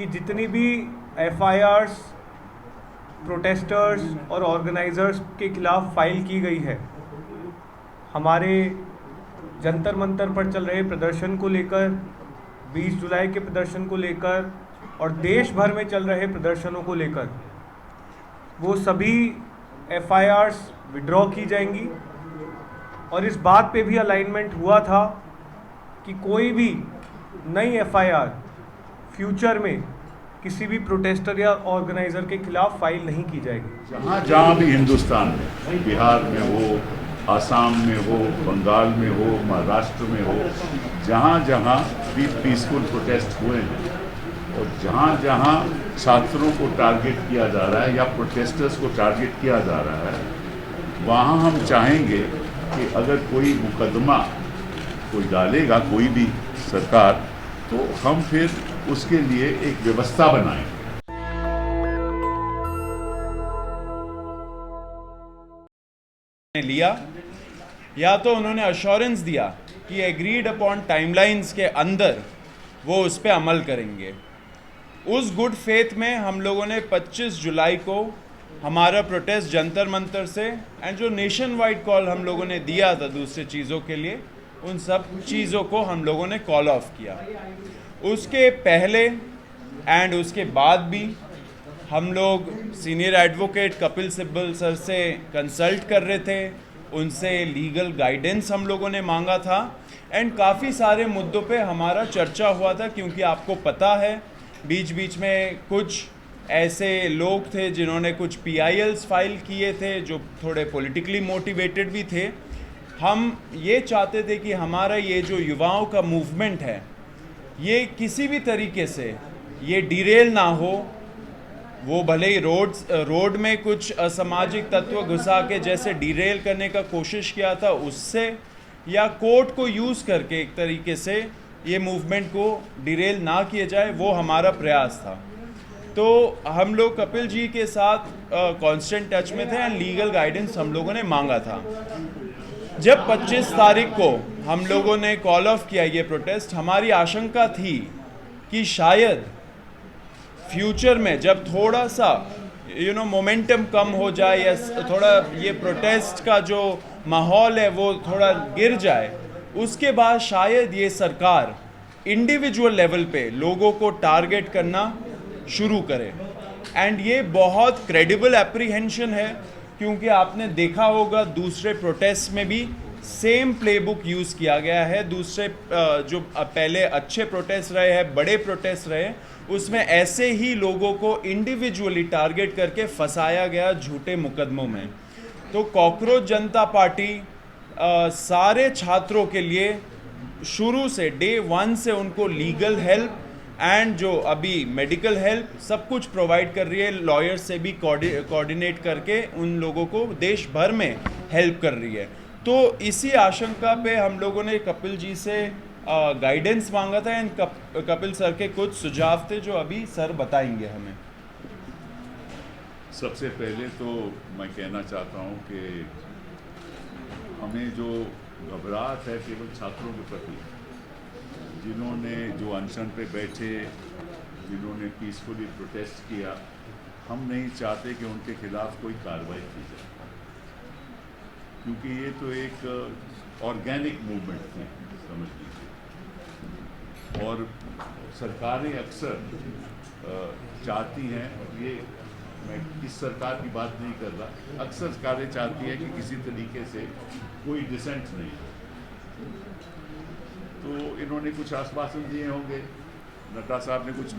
कि जितनी भी एफआईआर्स प्रोटेस्टर्स और ऑर्गेनाइजर्स के खिलाफ फाइल की गई है, हमारे जंतर मंतर पर चल रहे प्रदर्शन को लेकर, 20 जुलाई के प्रदर्शन को लेकर और देश भर में चल रहे प्रदर्शनों को लेकर, वो सभी एफआईआर्स विड्रॉ की जाएंगी। और इस बात पे भी अलाइनमेंट हुआ था कि कोई भी नई एफआईआर फ्यूचर में किसी भी प्रोटेस्टर या ऑर्गेनाइजर के खिलाफ फाइल नहीं की जाएगी। जहाँ जहाँ भी हिंदुस्तान में, बिहार में हो, आसाम में हो, बंगाल में हो, महाराष्ट्र में हो, जहाँ जहाँ भी पीसफुल प्रोटेस्ट हुए हैं और जहाँ जहाँ छात्रों को टारगेट किया जा रहा है या प्रोटेस्टर्स को टारगेट किया जा रहा है, वहाँ हम चाहेंगे कि अगर कोई मुकदमा कोई डालेगा, कोई भी सरकार, तो हम फिर उसके लिए एक व्यवस्था बनाएं। लिया या तो उन्होंने अश्योरेंस दिया कि एग्रीड अपॉन टाइमलाइंस के अंदर वो उस पर अमल करेंगे। उस गुड फेथ में हम लोगों ने 25 जुलाई को हमारा प्रोटेस्ट जंतर मंतर से एंड जो नेशन वाइड कॉल हम लोगों ने दिया था दूसरे चीज़ों के लिए, उन सब चीज़ों को हम लोगों ने कॉल ऑफ किया। उसके पहले एंड उसके बाद भी हम लोग senior advocate Kapil Sibal sir से कंसल्ट कर रहे थे, उनसे लीगल गाइडेंस हम लोगों ने मांगा था एंड काफ़ी सारे मुद्दों पे हमारा चर्चा हुआ था, क्योंकि आपको पता है बीच बीच में कुछ ऐसे लोग थे जिन्होंने कुछ PILs फाइल किए थे जो थोड़े पॉलिटिकली मोटिवेटेड भी थे। हम ये चाहते थे कि हमारा ये जो युवाओं का मूवमेंट है ये किसी भी तरीके से ये डिरेल ना हो। वो भले ही रोड में कुछ असामाजिक तत्व घुसा के जैसे डिरेल करने का कोशिश किया था उससे, या कोर्ट को यूज़ करके एक तरीके से ये मूवमेंट को डिरेल ना किया जाए, वो हमारा प्रयास था। तो हम लोग कपिल जी के साथ कांस्टेंट टच में थे एंड लीगल गाइडेंस हम लोगों ने मांगा था। जब 25 तारीख को हम लोगों ने कॉल ऑफ किया ये प्रोटेस्ट, हमारी आशंका थी कि शायद फ्यूचर में जब थोड़ा सा मोमेंटम कम हो जाए या थोड़ा ये प्रोटेस्ट का जो माहौल है वो थोड़ा गिर जाए, उसके बाद शायद ये सरकार इंडिविजुअल लेवल पे लोगों को टारगेट करना शुरू करे। एंड ये बहुत क्रेडिबल एप्रीहेंशन है, क्योंकि आपने देखा होगा दूसरे प्रोटेस्ट में भी सेम प्लेबुक यूज़ किया गया है। दूसरे जो पहले अच्छे प्रोटेस्ट रहे हैं, बड़े प्रोटेस्ट रहे, उसमें ऐसे ही लोगों को इंडिविजुअली टारगेट करके फंसाया गया झूठे मुकदमों में। तो कॉकरोच जनता पार्टी सारे छात्रों के लिए शुरू से डे 1 से उनको लीगल हेल्प एंड जो अभी मेडिकल हेल्प सब कुछ प्रोवाइड कर रही है। लॉयर्स से भी कोऑर्डिनेट करके उन लोगों को देश भर में हेल्प कर रही है। तो इसी आशंका पे हम लोगों ने कपिल जी से गाइडेंस मांगा था एंड कपिल सर के कुछ सुझाव थे जो अभी सर बताएंगे हमें। सबसे पहले तो मैं कहना चाहता हूँ कि हमें जो घबराहट है केवल छात्रों के प्रति, जिन्होंने जो अनशन पे बैठे, जिन्होंने पीसफुली प्रोटेस्ट किया, हम नहीं चाहते कि उनके खिलाफ कोई कार्रवाई की जाए, क्योंकि ये तो एक ऑर्गेनिक मूवमेंट थी, समझ लीजिए। और सरकारें अक्सर चाहती हैं, ये मैं इस सरकार की बात नहीं कर रहा, अक्सर सरकारें चाहती हैं कि किसी तरीके से कोई डिसेंट नहीं हो। तो इन्होंने कुछ आश्वासन दिए होंगे, नड्डा साहब ने कुछ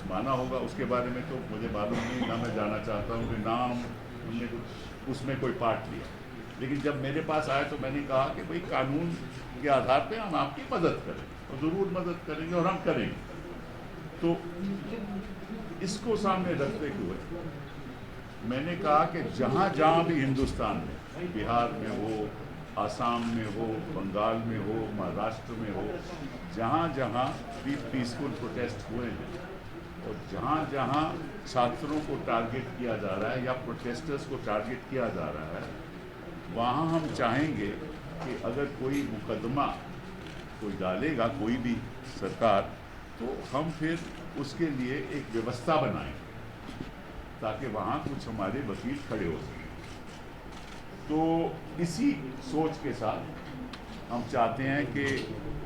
माना होगा, उसके बारे में तो मुझे मालूम नहीं, ना मैं जाना चाहता हूँ कि नाम हमने कुछ उसमें कोई पार्ट लिया। लेकिन जब मेरे पास आया तो मैंने कहा कि भाई कानून के आधार पे हम आपकी मदद करें, और ज़रूर मदद करेंगे और हम करेंगे। तो इसको सामने रखते हुए मैंने कहा कि जहाँ जहाँ भी हिंदुस्तान में, बिहार में हो, आसाम में हो, बंगाल में हो, महाराष्ट्र में हो, जहाँ जहाँ भी पीसफुल प्रोटेस्ट हुए हैं और जहाँ जहाँ छात्रों को टारगेट किया जा रहा है या प्रोटेस्टर्स को टारगेट किया जा रहा है, वहाँ हम चाहेंगे कि अगर कोई मुकदमा कोई डालेगा, कोई भी सरकार, तो हम फिर उसके लिए एक व्यवस्था बनाएं ताकि वहाँ कुछ हमारे वकील खड़े हो सकें। तो इसी सोच के साथ हम चाहते हैं कि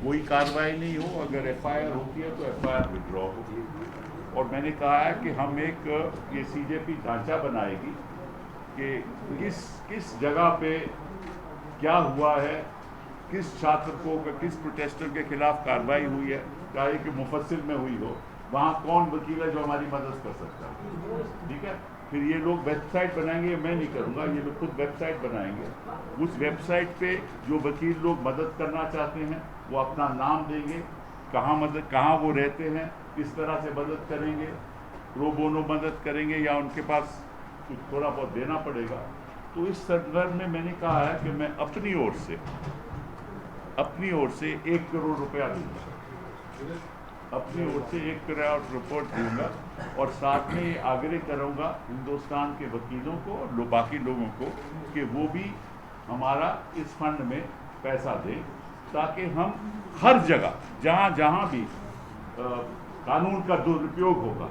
कोई कार्रवाई नहीं हो, अगर एफआईआर होती है तो एफआईआर विड्रॉ होगी। और मैंने कहा है कि हम एक ये सीजेपी ढांचा बनाएगी कि किस जगह पे क्या हुआ है, किस छात्र को, किस प्रोटेस्टर के खिलाफ कार्रवाई हुई है, चाहे कि मुफस्सिल में हुई हो, वहाँ कौन वकील है जो हमारी मदद कर सकता है। ठीक है, फिर ये लोग वेबसाइट बनाएंगे, मैं नहीं करूँगा, ये लोग खुद वेबसाइट बनाएंगे। उस वेबसाइट पे जो वकील लोग मदद करना चाहते हैं वो अपना नाम देंगे, कहाँ वो रहते हैं, किस तरह से मदद करेंगे, प्रो बोनो मदद करेंगे या उनके पास कुछ थोड़ा बहुत देना पड़ेगा। तो इस संदर्भ में मैंने कहा है कि मैं अपनी ओर से 1 करोड़ रुपया दूंगा, अपनी ओर से 1 करोड़ रुपये दूंगा, और साथ में ये आग्रह करूँगा हिंदुस्तान के वकीलों को और बाकी लोगों को कि वो भी हमारा इस फंड में पैसा दें, ताकि हम हर जगह जहाँ भी कानून का दुरुपयोग होगा,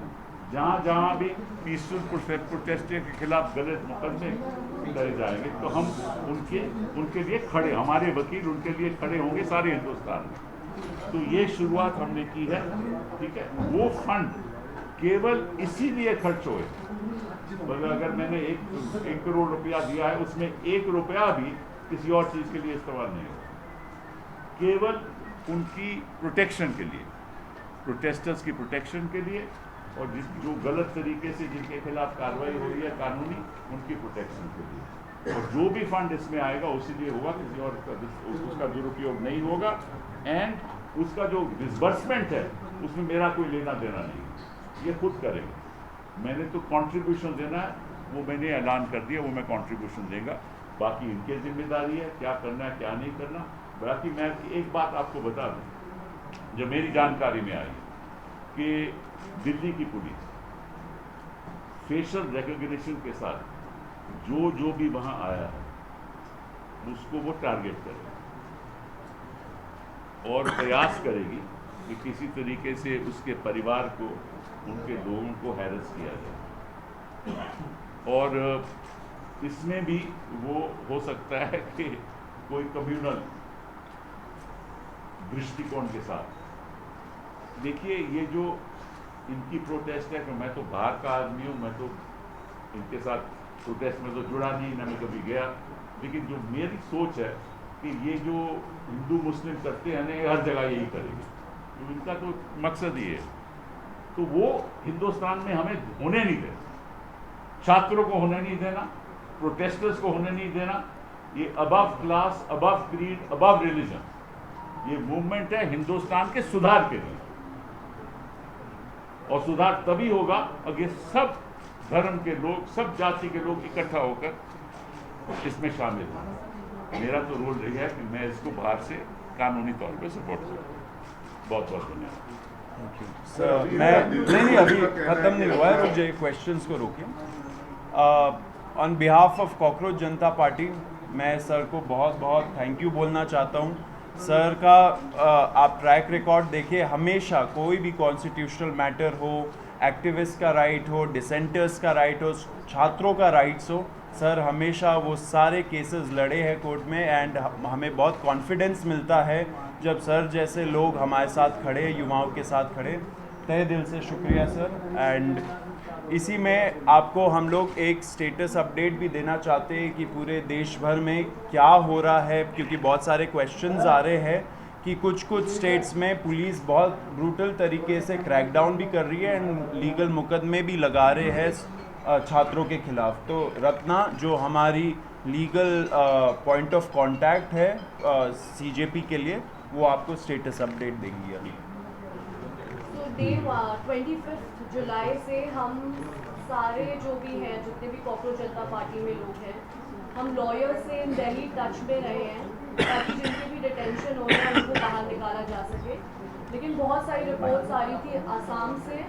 जहाँ भी पीसफुल प्रोटेस्टर के खिलाफ गलत मुकदमे करे जाएंगे, तो हम उनके लिए खड़े, हमारे वकील उनके लिए खड़े होंगे सारे हिंदुस्तान में। तो ये शुरुआत हमने की है। ठीक है, वो फंड केवल इसीलिए खर्च हुए, मतलब अगर मैंने 1 करोड़ रुपया दिया है उसमें 1 रुपया भी किसी और चीज़ के लिए इस्तेमाल नहीं होगा, केवल उनकी प्रोटेक्शन के लिए, प्रोटेस्टर्स की प्रोटेक्शन के लिए, और जो गलत तरीके से जिनके खिलाफ कार्रवाई हो रही है कानूनी, उनकी प्रोटेक्शन के लिए। और जो भी फंड इसमें आएगा उसी लिए होगा, किसी और उसका दुरुपयोग नहीं होगा। एंड उसका जो डिसबर्समेंट है उसमें मेरा कोई लेना देना नहीं, ये खुद करेंगे। मैंने तो कंट्रीब्यूशन देना है, वो मैंने ऐलान कर दिया, वो मैं कंट्रीब्यूशन देगा, बाकी इनकी जिम्मेदारी है क्या करना है क्या नहीं करना। बाकी मैं एक बात आपको बता दूँ, जो मेरी जानकारी में आई कि दिल्ली की पुलिस फेशियल रिकॉग्निशन के साथ जो भी वहाँ आया है उसको वो टारगेट करेगी और प्रयास करेगी कि किसी तरीके से उसके परिवार को, उनके लोगों को हैरेस किया जाए। और इसमें भी वो हो सकता है कि कोई कम्युनल दृष्टिकोण के साथ। देखिए, ये जो इनकी प्रोटेस्ट है कि मैं तो बाहर का आदमी हूँ, मैं तो इनके साथ प्रोटेस्ट में तो जुड़ा नहीं, ना मैं कभी गया, लेकिन जो मेरी सोच है कि ये जो हिंदू मुस्लिम करते हैं ना, हर जगह यही करेंगे, तो इनका तो मकसद ही है। तो वो हिंदुस्तान में हमें होने नहीं देना, छात्रों को होने नहीं देना, प्रोटेस्टर्स को होने नहीं देना। ये above class, above creed, above religion, ये मूवमेंट है हिंदुस्तान के सुधार के लिए, और सुधार तभी होगा अगर सब धर्म के लोग, सब जाति के लोग इकट्ठा होकर इसमें शामिल हों। मेरा तो रोल रही है कि मैं इसको बाहर से कानूनी तौर पे सपोर्ट करूँ। बहुत बहुत धन्यवाद। सर, मैं नहीं अभी ख़त्म नहीं हुआ है, मुझे क्वेश्चंस को रोकिए। On behalf of cockroach Janata party मैं सर को बहुत बहुत थैंक यू बोलना चाहता हूँ। सर का आप ट्रैक रिकॉर्ड देखिए, हमेशा कोई भी कॉन्स्टिट्यूशनल मैटर हो, एक्टिविस्ट का राइट हो, डिसेंटर्स का राइट हो, छात्रों का राइट्स हो, सर हमेशा वो सारे केसेस लड़े हैं कोर्ट में। एंड हमें बहुत कॉन्फिडेंस मिलता है जब सर जैसे लोग हमारे साथ खड़े, युवाओं के साथ खड़े। तहे दिल से शुक्रिया सर। एंड इसी में आपको हम लोग एक स्टेटस अपडेट भी देना चाहते हैं कि पूरे देश भर में क्या हो रहा है, क्योंकि बहुत सारे क्वेश्चंस आ रहे हैं कि कुछ स्टेट्स में पुलिस बहुत ब्रूटल तरीके से क्रैकडाउन भी कर रही है एंड लीगल मुकदमे भी लगा रहे हैं छात्रों के खिलाफ। तो रत्ना जो हमारी लीगल पॉइंट ऑफ कांटेक्ट है सीजेपी के लिए, वो आपको स्टेटस अपडेट देंगी अभी। डे 25 जुलाई से हम सारे जो भी हैं, जितने भी कॉकरोच जनता पार्टी में लोग हैं, हम लॉयर से इन दिल्ली टच में रहे हैं ताकि जिनकी भी डिटेंशन हो रहा है उनको बाहर निकाला जा सके। लेकिन बहुत सारी रिपोर्ट्स आ रही थी आसाम से,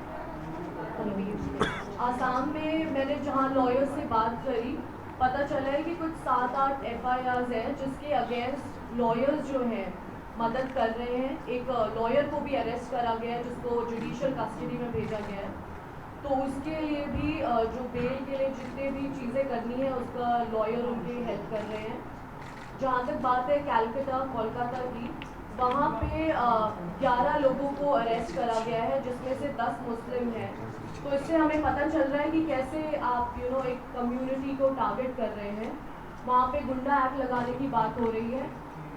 आसाम में मैंने जहाँ लॉयर से बात करी, पता चला है कि कुछ 7-8 FIRs हैं जिसके अगेंस्ट लॉयर्स जो हैं मदद कर रहे हैं। एक लॉयर को भी अरेस्ट करा गया है जिसको जुडिशियल कस्टडी में भेजा गया है। तो उसके लिए भी जो बेल के लिए जितने भी चीज़ें करनी है उसका लॉयर उनकी हेल्प कर रहे हैं। जहाँ तक बात है कैलकाटा कोलकाता की, वहाँ पे 11 लोगों को अरेस्ट करा गया है जिसमें से 10 मुस्लिम हैं। तो इससे हमें पता चल रहा है कि कैसे आप एक कम्युनिटी को टारगेट कर रहे हैं। वहाँ पे गुंडा एक्ट लगाने की बात हो रही है।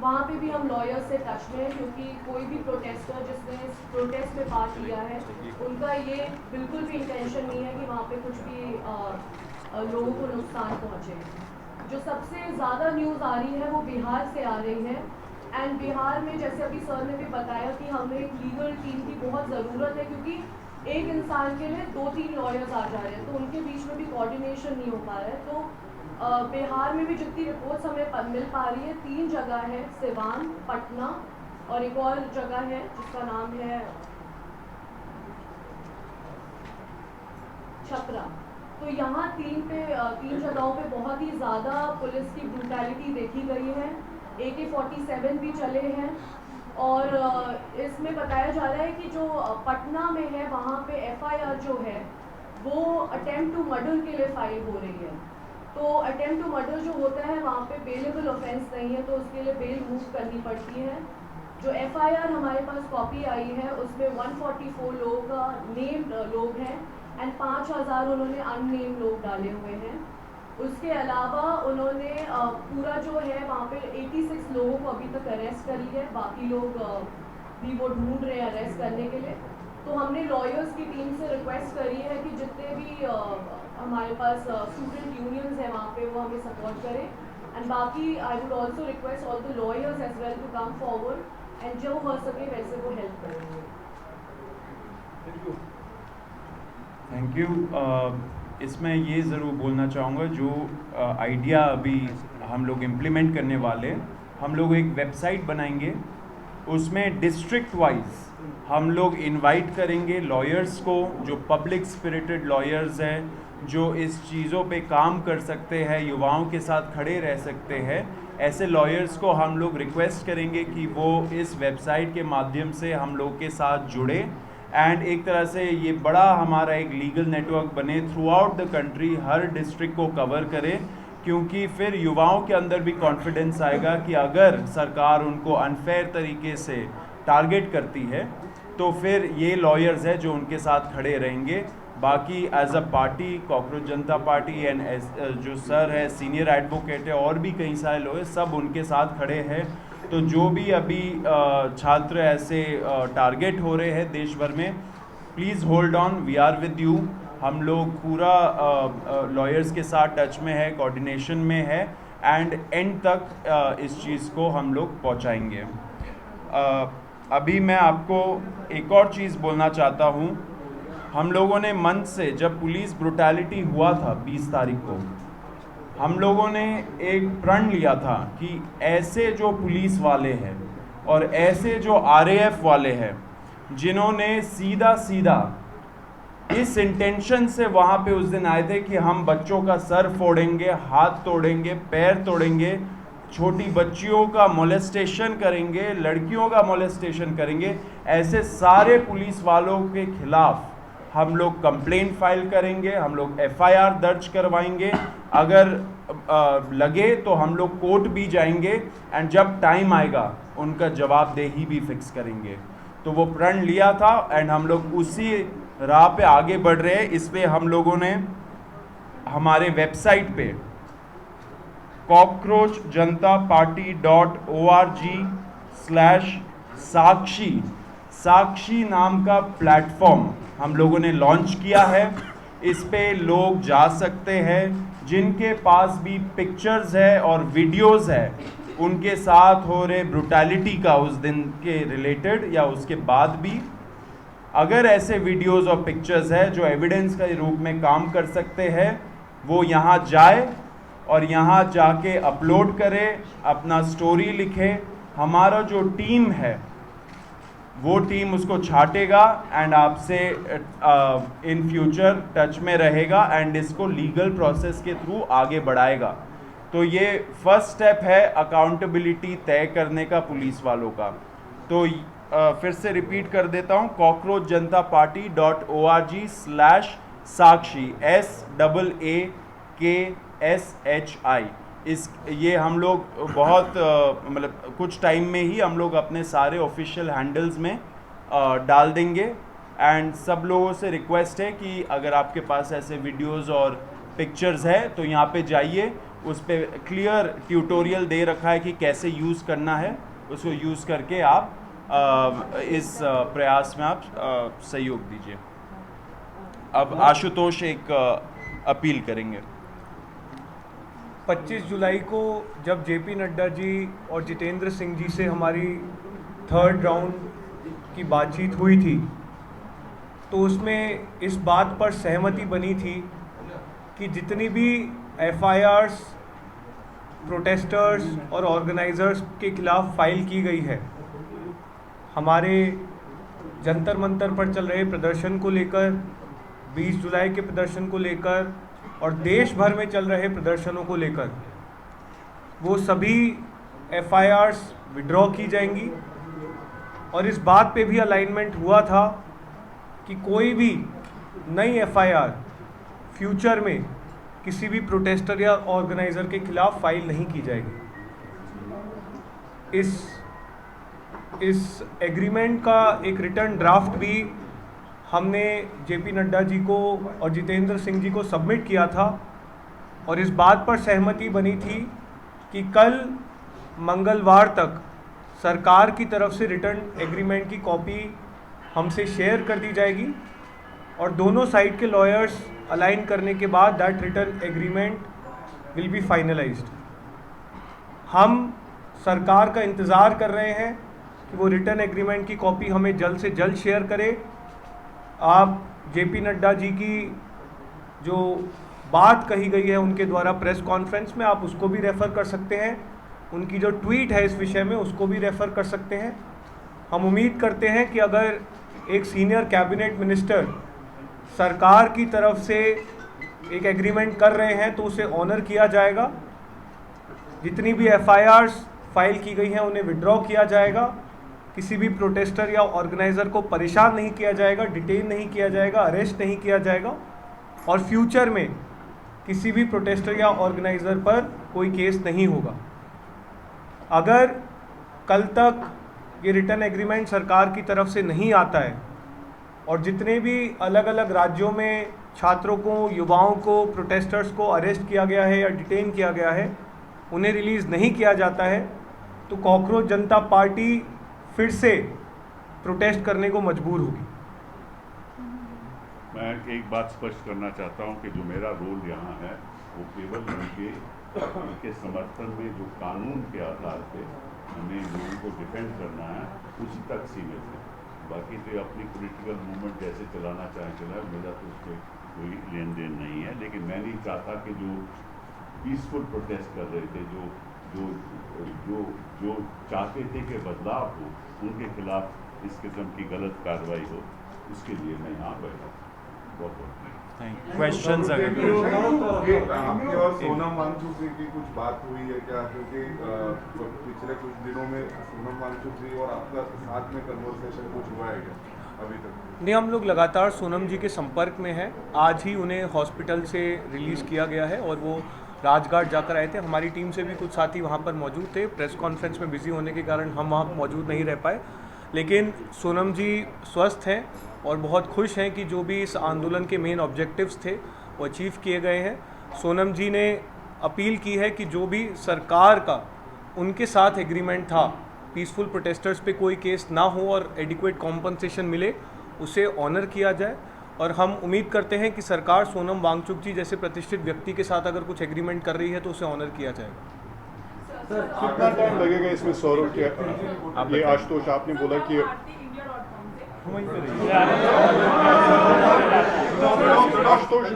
वहाँ पे भी हम लॉयर्स से टच में हैं क्योंकि कोई भी प्रोटेस्टर जिसने इस प्रोटेस्ट में पार्ट लिया है उनका ये बिल्कुल भी इंटेंशन नहीं है कि वहाँ पे कुछ भी लोगों को नुकसान पहुँचे। जो सबसे ज़्यादा न्यूज़ आ रही है वो बिहार से आ रही है। एंड बिहार में जैसे अभी सर ने भी बताया कि हमें एक लीगल टीम की बहुत ज़रूरत है क्योंकि एक इंसान के लिए 2-3 लॉयर्स आ जा रहे हैं तो उनके बीच में भी कोऑर्डिनेशन नहीं हो पा रहा है। तो बिहार में भी जितनी रिपोर्ट्स हमें मिल पा रही है 3 जगह है, सिवान, पटना और एक और जगह है जिसका नाम है छपरा। तो यहाँ 3 जगहों पे बहुत ही ज़्यादा पुलिस की ब्रूटैलिटी देखी गई है। AK-47 भी चले हैं और इसमें बताया जा रहा है कि जो पटना में है वहाँ पे FIR जो है वो अटेम्प्ट टू मर्डर के लिए फाइल हो रही है। तो अटेम्प्ट टू मर्डर जो होता है वहाँ पे बेलेबल ऑफेंस नहीं है तो उसके लिए बेल मूव करनी पड़ती है। जो FIR हमारे पास कॉपी आई है उसमें 144 लोग नेम्ड लोग हैं एंड 5000 उन्होंने अननेम्ड लोग डाले हुए हैं। उसके अलावा उन्होंने पूरा जो है वहाँ पे 86 लोगों को अभी तक अरेस्ट कर लिया है। बाकी लोग भी वो ढूंढ रहे हैं अरेस्ट करने के लिए। तो हमने लॉयर्स की टीम से रिक्वेस्ट करी है कि जितने भी हमारे पास स्टूडेंट यूनियंस हैं वहाँ पे वो हमें सपोर्ट करें। एंड बाकी I would also request all the lawyers as well to come forward and जो हो सके वैसे वो हेल्प करें। Thank you. इसमें ये ज़रूर बोलना चाहूँगा जो आइडिया अभी हम लोग इम्प्लीमेंट करने वाले, हम लोग एक वेबसाइट बनाएंगे, उसमें डिस्ट्रिक्ट वाइज हम लोग इनवाइट करेंगे लॉयर्स को जो पब्लिक स्पिरिटेड लॉयर्स हैं जो इस चीज़ों पे काम कर सकते हैं, युवाओं के साथ खड़े रह सकते हैं। ऐसे लॉयर्स को हम लोग रिक्वेस्ट करेंगे कि वो इस वेबसाइट के माध्यम से हम लोग के साथ जुड़े एंड एक तरह से ये बड़ा हमारा एक लीगल नेटवर्क बने through out the country, her district को कवर करे, क्योंकि फिर युवाओं के अंदर भी कॉन्फिडेंस आएगा कि अगर सरकार उनको अनफेयर तरीके से टारगेट करती है तो फिर ये लॉयर्स हैं जो उनके साथ खड़े रहेंगे। बाकी as a party cockroach Janata party and जो सर है सीनियर एडवोकेट है और भी कई सारे लोग हैं, सब उनके साथ खड़े हैं। तो जो भी अभी छात्र ऐसे टारगेट हो रहे हैं देश भर में, please hold on, we are with you. हम लोग पूरा लॉयर्स के साथ टच में है, कोऑर्डिनेशन में है एंड एंड तक इस चीज़ को हम लोग पहुंचाएंगे। अभी मैं आपको एक और चीज़ बोलना चाहता हूं। हम लोगों ने मन से, जब पुलिस ब्रुटैलिटी हुआ था 20 तारीख को, हम लोगों ने एक प्रण लिया था कि ऐसे जो पुलिस वाले हैं और ऐसे जो RAF वाले हैं जिन्होंने सीधा सीधा इस इंटेंशन से वहाँ पे उस दिन आए थे कि हम बच्चों का सर फोड़ेंगे, हाथ तोड़ेंगे, पैर तोड़ेंगे, छोटी बच्चियों का मोलेस्टेशन करेंगे, लड़कियों का मोलेस्टेशन करेंगे, ऐसे सारे पुलिस वालों के खिलाफ हम लोग कंप्लेंट फाइल करेंगे, हम लोग FIR दर्ज करवाएंगे, अगर लगे तो हम लोग कोर्ट भी जाएंगे एंड जब टाइम आएगा उनका जवाबदेही भी फिक्स करेंगे। तो वो प्रण लिया था एंड हम लोग उसी राह पे आगे बढ़ रहे हैं। इसलिए हम लोगों ने हमारे वेबसाइट पे cockroachjntaparty.org/साक्षी नाम का प्लेटफॉर्म हम लोगों ने लॉन्च किया है। इस पे लोग जा सकते हैं जिनके पास भी पिक्चर्स है और वीडियोस है उनके साथ हो रहे ब्रुटैलिटी का उस दिन के रिलेटेड या उसके बाद भी, अगर ऐसे वीडियोस और पिक्चर्स है जो एविडेंस के रूप में काम कर सकते हैं, वो यहाँ जाए और यहाँ जाके अपलोड करे, अपना स्टोरी लिखे। हमारा जो टीम है वो टीम उसको छाटेगा एंड आपसे इन फ्यूचर टच में रहेगा एंड इसको लीगल प्रोसेस के थ्रू आगे बढ़ाएगा। तो ये फर्स्ट स्टेप है अकाउंटेबिलिटी तय करने का पुलिस वालों का। तो फिर से रिपीट कर देता हूँ, cockroachjntaparty.org/sakshi SAAKSHI। ये हम लोग बहुत मतलब कुछ टाइम में ही हम लोग अपने सारे ऑफिशियल हैंडल्स में डाल देंगे। एंड सब लोगों से रिक्वेस्ट है कि अगर आपके पास ऐसे वीडियोस और पिक्चर्स है तो यहाँ पे जाइए, उस पर क्लियर ट्यूटोरियल दे रखा है कि कैसे यूज़ करना है, उसको यूज़ करके आप इस प्रयास में आप सहयोग दीजिए। अब आशुतोष एक अपील करेंगे। 25 जुलाई को जब जेपी नड्डा जी और जितेंद्र सिंह जी से हमारी थर्ड राउंड की बातचीत हुई थी, तो उसमें इस बात पर सहमति बनी थी कि जितनी भी FIRs प्रोटेस्टर्स और ऑर्गेनाइज़र्स के खिलाफ फाइल की गई है, हमारे जंतर मंतर पर चल रहे प्रदर्शन को लेकर, 20 जुलाई के प्रदर्शन को लेकर और देश भर में चल रहे प्रदर्शनों को लेकर, वो सभी FIRs विड्रॉ की जाएंगी। और इस बात पे भी अलाइनमेंट हुआ था कि कोई भी नई FIR फ्यूचर में किसी भी प्रोटेस्टर या ऑर्गेनाइज़र के खिलाफ फाइल नहीं की जाएगी। इस एग्रीमेंट का एक रिटर्न ड्राफ्ट भी हमने जेपी नड्डा जी को और जितेंद्र सिंह जी को सबमिट किया था, और इस बात पर सहमति बनी थी कि कल मंगलवार तक सरकार की तरफ से रिटर्न एग्रीमेंट की कॉपी हमसे शेयर कर दी जाएगी, और दोनों साइड के लॉयर्स अलाइन करने के बाद that return agreement will be finalised. हम सरकार का इंतज़ार कर रहे हैं कि वो रिटर्न एग्रीमेंट की कॉपी हमें जल्द से जल्द शेयर करे। आप जेपी नड्डा जी की जो बात कही गई है उनके द्वारा प्रेस कॉन्फ्रेंस में, आप उसको भी रेफ़र कर सकते हैं। उनकी जो ट्वीट है इस विषय में उसको भी रेफ़र कर सकते हैं। हम उम्मीद करते हैं कि अगर एक सीनियर कैबिनेट मिनिस्टर सरकार की तरफ से एक एग्रीमेंट कर रहे हैं तो उसे ऑनर किया जाएगा। जितनी भी FIRs फाइल की गई हैं उन्हें विड्रॉ किया जाएगा। किसी भी प्रोटेस्टर या ऑर्गेनाइज़र को परेशान नहीं किया जाएगा, डिटेन नहीं किया जाएगा, अरेस्ट नहीं किया जाएगा, और फ्यूचर में किसी भी प्रोटेस्टर या ऑर्गेनाइज़र पर कोई केस नहीं होगा। अगर कल तक ये रिटर्न एग्रीमेंट सरकार की तरफ से नहीं आता है और जितने भी अलग अलग राज्यों में छात्रों को, युवाओं को, प्रोटेस्टर्स को अरेस्ट किया गया है या डिटेन किया गया है, उन्हें रिलीज़ नहीं किया जाता है, तो कॉकरोच जनता पार्टी फिर से प्रोटेस्ट करने को मजबूर होगी। मैं एक बात स्पष्ट करना चाहता हूं कि जो मेरा रोल यहाँ है वो केवल उनके समर्थन में जो कानून के आधार पे हमें लोगों को डिफेंड करना है उसी तक सीमित है। बाकी तो अपनी पॉलिटिकल मूवमेंट जैसे चलाना चाहे चलाए, मेरा तो उससे कोई लेन देन नहीं है। लेकिन मैं नहीं चाहता कि जो पीसफुल प्रोटेस्ट कर रहे थे, जो चाहते थे कि बदलाव हो, उनके खिलाफ इस किस्म की गलत कार्रवाई हो, उसके लिए मैं यहाँ बैठा। बहुत क्वेश्चंस अगर आपकी और सोनम वांगचुक जी की कुछ बात हुई है क्या? क्योंकि पिछले कुछ दिनों में सोनम वांगचुक जी और आपका साथ में कन्वर्सेशन कुछ हुआ है क्या अभी तक? नहीं, हम लोग लगातार सोनम जी के संपर्क में हैं। आज ही उन्हें हॉस्पिटल से रिलीज़ किया गया है और वो राजघाट जाकर आए थे। हमारी टीम से भी कुछ साथी वहाँ पर मौजूद थे। प्रेस कॉन्फ्रेंस में बिजी होने के कारण हम वहाँ मौजूद नहीं रह पाए, लेकिन सोनम जी स्वस्थ हैं और बहुत खुश हैं कि जो भी इस आंदोलन के मेन ऑब्जेक्टिव्स थे वो अचीव किए गए हैं। सोनम जी ने अपील की है कि जो भी सरकार का उनके साथ एग्रीमेंट था, पीसफुल प्रोटेस्टर्स पे कोई केस ना हो और एडिक्वेट कॉम्पनसेशन मिले, उसे ऑनर किया जाए। और हम उम्मीद करते हैं कि सरकार सोनम वांगचुक जी जैसे प्रतिष्ठित व्यक्ति के साथ अगर कुछ एग्रीमेंट कर रही है तो उसे ऑनर किया जाएगा। सर कितना टाइम लगेगा इसमें? सौरभ के ये आशुतोष आपने बोला कि आशुतोष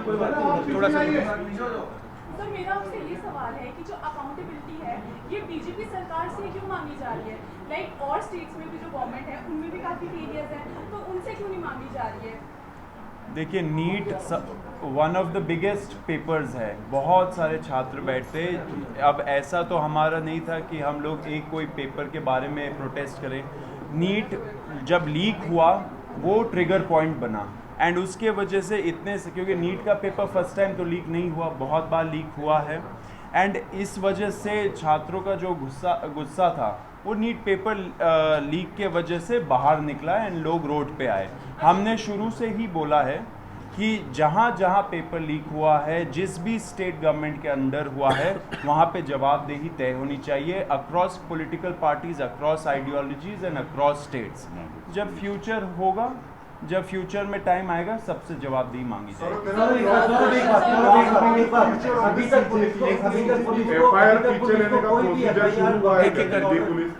थोड़ा सा सर मेरा आपसे ये सवाल है कि जो अकाउंटेबिलिटी है ये बीजेपी सरकार से क्यों मांगी जा रही है? लाइक और स्टेट्स में भी जो गवर्नमेंट है उनमें भी काफ़ी फेलियर्स हैं, तो उनसे क्यों नहीं मांगी जा रही है? देखिए NEET one of the biggest papers है, बहुत सारे छात्र बैठते। अब ऐसा तो हमारा नहीं था कि हम लोग एक कोई पेपर के बारे में प्रोटेस्ट करें। नीट जब लीक हुआ वो ट्रिगर पॉइंट बना एंड उसके वजह से इतने से, क्योंकि नीट का पेपर फर्स्ट टाइम तो लीक नहीं हुआ, बहुत बार लीक हुआ है एंड इस वजह से छात्रों का जो गुस्सा था वो नीट पेपर लीक के वजह से बाहर निकला एंड लोग रोड पे आए। हमने शुरू से ही बोला है कि जहाँ जहाँ पेपर लीक हुआ है, जिस भी स्टेट गवर्नमेंट के अंडर हुआ है, वहाँ पे जवाबदेही तय होनी चाहिए across political parties, across ideologies and across states. जब फ्यूचर होगा, जब फ्यूचर में टाइम आएगा, सबसे जवाबदेही मांगी जाएगी। एफआईआर पीछे लेने का प्रोसीजर शुरू हुआ है, दिल्ली पुलिस के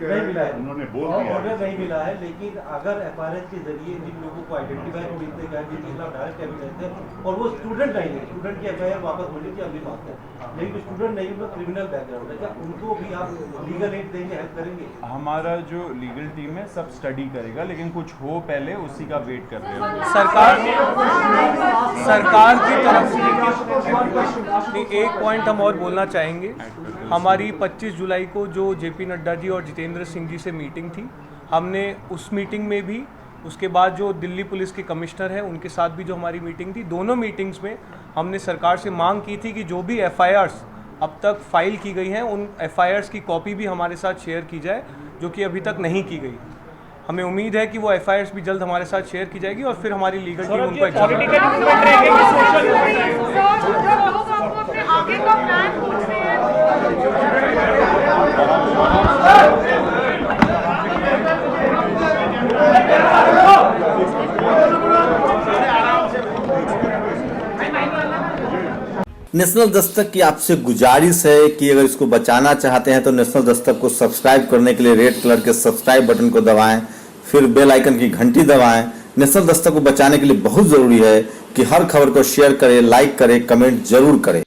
उन्होंने बोल दिया ऑर्डर नहीं मिला है, लेकिन अगर एफआईआर के जरिए जिन लोगों को आइडेंटिफाई मिलते गए, जिनके खिलाफ डायरेक्ट एविडेंस है और वो स्टूडेंट नहीं है, स्टूडेंट की एफआईआर वापस होनी चाहिए, अगली बात है, लेकिन स्टूडेंट नहीं, उनका क्रिमिनल बैकग्राउंड है, क्या उनको भी आप लीगल एड देंगे, हेल्प करेंगे? हमारा जो लीगल टीम है सब स्टडी करेगा, लेकिन कुछ हो पहले उसी का वेट कर रहे हैं। सरकार की तरफ से एक पॉइंट हम और बोलना चाहेंगे। हमारी 25 जुलाई को जो जेपी नड्डा जी और जितेंद्र सिंह जी से मीटिंग थी, हमने उस मीटिंग में भी, उसके बाद जो दिल्ली पुलिस के कमिश्नर हैं उनके साथ भी जो हमारी मीटिंग थी, दोनों मीटिंग्स में हमने सरकार से मांग की थी कि जो भी एफआईआर्स अब तक फाइल की गई हैं उन एफआईआर्स की कॉपी भी हमारे साथ शेयर की जाए, जो कि अभी तक नहीं की गई। हमें उम्मीद है कि वो एफआईआर्स भी जल्द हमारे साथ शेयर की जाएगी और फिर हमारी लीगल टीम उन पर नेशनल दस्तक की आपसे गुजारिश है कि अगर इसको बचाना चाहते हैं तो नेशनल दस्तक को सब्सक्राइब करने के लिए रेड कलर के सब्सक्राइब बटन को दबाएं, फिर बेल आइकन की घंटी दबाएं। नेशनल दस्तक को बचाने के लिए बहुत जरूरी है कि हर खबर को शेयर करें, लाइक करें, कमेंट जरूर करें।